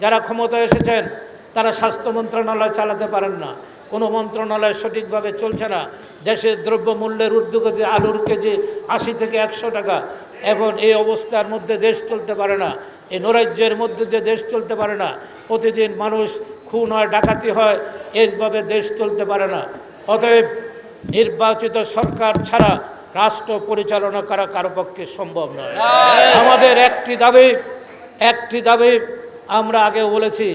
যারা ক্ষমতায় এসেছেন তারা স্বাস্থ্য মন্ত্রণালয় চালাতে পারেন না, কোনো মন্ত্রণালয় সঠিকভাবে চলছে না। দেশের দ্রব্যমূল্যের ঊর্ধ্বগতি, আলুর কেজি 80 থেকে 100 টাকা। এখন এই অবস্থার মধ্যে দেশ চলতে পারে না, এই নৈরাজ্যের মধ্যে দিয়ে দেশ চলতে পারে না। প্রতিদিন মানুষ খুন হয়, ডাকাতি হয়, এইভাবে দেশ চলতে পারে না। অতএব নির্বাচিত সরকার ছাড়া রাষ্ট্র পরিচালনা করা কারো পক্ষে সম্ভব নয়। আমাদের একটি দাবি আমরা আগেও বলেছি,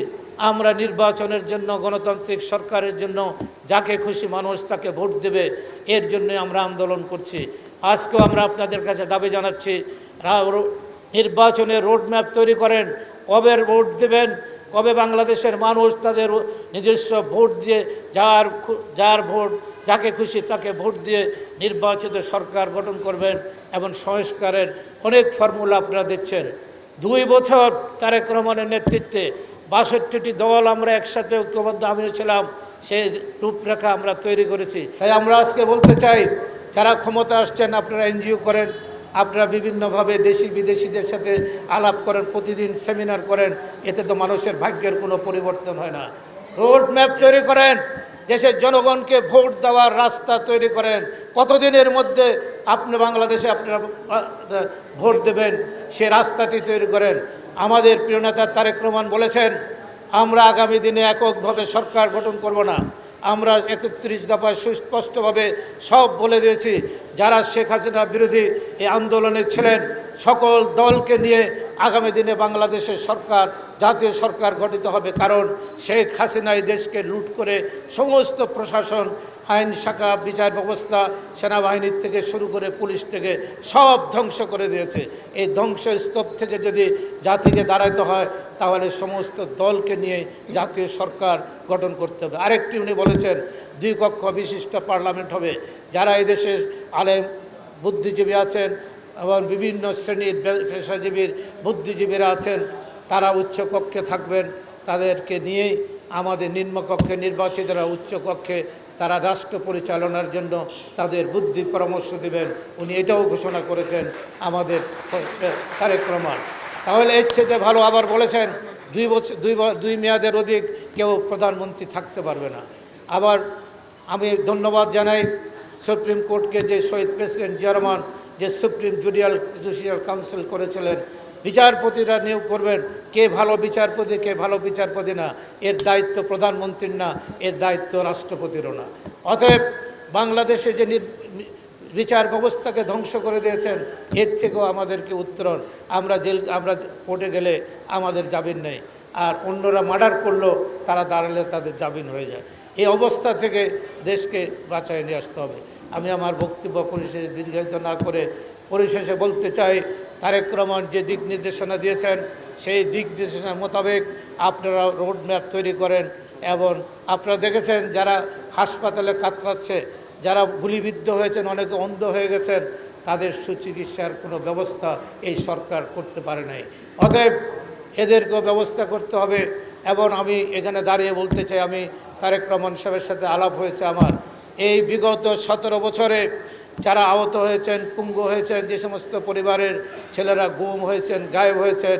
আমরা নির্বাচনের জন্য, গণতান্ত্রিক সরকারের জন্য যাকে খুশি মানুষ তাকে ভোট দেবে, এর জন্য আমরা আন্দোলন করছি। আজকেও আমরা আপনাদের কাছে দাবি জানাচ্ছি, নির্বাচনের রোডম্যাপ তৈরি করেন। কবে ভোট দেবেন, কবে বাংলাদেশের মানুষ তাদের নিজস্ব ভোট দিয়ে যার ভোট যাকে খুশি তাকে ভোট দিয়ে নির্বাচিত সরকার গঠন করবেন এবং সংস্কারের অনেক ফর্মুলা আপনারা দিচ্ছেন। 2 বছর তারেক রহমানের নেতৃত্বে 62টি দল আমরা একসাথে ঐক্যবদ্ধ আমিও ছিলাম, সেই রূপরেখা আমরা তৈরি করেছি। তাই আমরা আজকে বলতে চাই, যারা ক্ষমতা আসছেন আপনারা এনজিও করেন, আপনারা বিভিন্নভাবে দেশি বিদেশিদের সাথে আলাপ করেন, প্রতিদিন সেমিনার করেন, এতে তো মানুষের ভাগ্যের কোনো পরিবর্তন হয় না। রোড ম্যাপ তৈরি করেন, দেশের জনগণকে ভোট দেওয়ার রাস্তা তৈরি করেন। কতদিনের মধ্যে আপনি বাংলাদেশে আপনারা ভোট দেবেন সে রাস্তাটি তৈরি করেন। আমাদের প্রিয় নেতা তারেক রহমান বলেছেন, আমরা আগামী দিনে এককভাবে সরকার গঠন করব না। আমরা 31 দফায় সুস্পষ্টভাবে সব বলে দিয়েছি, যারা শেখ হাসিনা বিরোধী এই আন্দোলনে ছিলেন সকল দলকে নিয়ে আগামী দিনে বাংলাদেশের সরকার, জাতীয় সরকার গঠিত হবে। কারণ শেখ হাসিনা এই দেশকে লুট করে সমস্ত প্রশাসন, আইন শাখা, বিচার ব্যবস্থা, সেনাবাহিনীর থেকে শুরু করে পুলিশ থেকে সব ধ্বংস করে দিয়েছে। এই ধ্বংসস্তূপ থেকে যদি জাতিকে দাঁড়াইতে হয় তাহলে সমস্ত দলকে নিয়ে জাতীয় সরকার গঠন করতে হবে। আরেকটি উনি বলেছেন, 2 কক্ষ বিশিষ্ট পার্লামেন্ট হবে। যারা এই দেশের আলেম বুদ্ধিজীবী আছেন এবং বিভিন্ন শ্রেণীর পেশাজীবীর বুদ্ধিজীবীরা আছেন, তারা উচ্চ কক্ষে থাকবেন। তাদেরকে নিয়েই আমাদের নিম্নকক্ষে নির্বাচিতরা উচ্চকক্ষে তারা রাষ্ট্র পরিচালনার জন্য তাদের বুদ্ধি পরামর্শ দেবেন। উনি এটাও ঘোষণা করেছেন আমাদের তারেক রহমান। তাহলে এর চেয়ে ভালো আবার বলেছেন, 2 মেয়াদের অধিক কেউ প্রধানমন্ত্রী থাকতে পারবে না। আবার আমি ধন্যবাদ জানাই সুপ্রিম কোর্টকে, যে শহীদ প্রেসিডেন্ট জিয়া রহমান যে সুপ্রিম জুডিশিয়াল কাউন্সিল করেছিলেন, বিচারপতিরা নিয়োগ করবেন। কে ভালো বিচারপতি, কে ভালো বিচারপতি না, এর দায়িত্ব প্রধানমন্ত্রীর না, এর দায়িত্ব রাষ্ট্রপতিরও না। অতএব বাংলাদেশে যে বিচার ব্যবস্থাকে ধ্বংস করে দিয়েছেন, এর থেকেও আমাদেরকে উত্তরণ। আমরা কোর্টে গেলে আমাদের জামিন নেই, আর অন্যরা মার্ডার করলেও তারা দাঁড়ালে তাদের জামিন হয়ে যায়। এই অবস্থা থেকে দেশকে বাঁচায় নিয়ে আসতে হবে। আমি আমার বক্তব্য পরিশেষে দীর্ঘায়িত না করে পরিশেষে বলতে চাই, তারেক রহমান যে দিক নির্দেশনা দিয়েছেন সেই দিক নির্দেশনা মোতাবেক আপনারা রোড ম্যাপ তৈরি করেন। এবং আপনারা দেখেছেন যারা হাসপাতালে কাতরাচ্ছে, যারা গুলিবিদ্ধ হয়েছেন, অনেকে অন্ধ হয়ে গেছেন, তাদের সুচিকিৎসার কোনো ব্যবস্থা এই সরকার করতে পারে নাই। অতএব এদেরকেও ব্যবস্থা করতে হবে। এবং আমি এখানে দাঁড়িয়ে বলতে চাই, আমি তারেক রহমান সাহেবের সাথে আলাপ হয়েছে আমার, এই বিগত 17 বছরে যারা আহত হয়েছেন, পঙ্গু হয়েছেন, যে সমস্ত পরিবারের ছেলেরা গুম হয়েছেন, গায়েব হয়েছেন,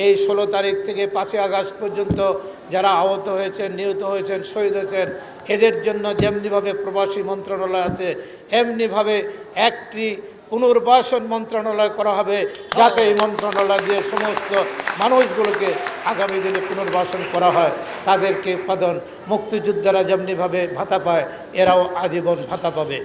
এই 16 তারিখ থেকে 5 আগস্ট পর্যন্ত যারা আহত হয়েছেন, নিহত হয়েছেন, শহীদ হয়েছেন, এদের জন্য যেমনিভাবে প্রবাসী মন্ত্রণালয় আছে, এমনিভাবে একটি পুনর্বাসন মন্ত্রণালয় করা হবে, যাতে এই মন্ত্রণালয় দিয়ে সমস্ত মানুষগুলোকে আগামী দিনে পুনর্বাসন করা হয়। তাদেরকে মুক্তিযোদ্ধারা যেমনিভাবে ভাতা পায়, এরাও আজীবন ভাতা পাবে।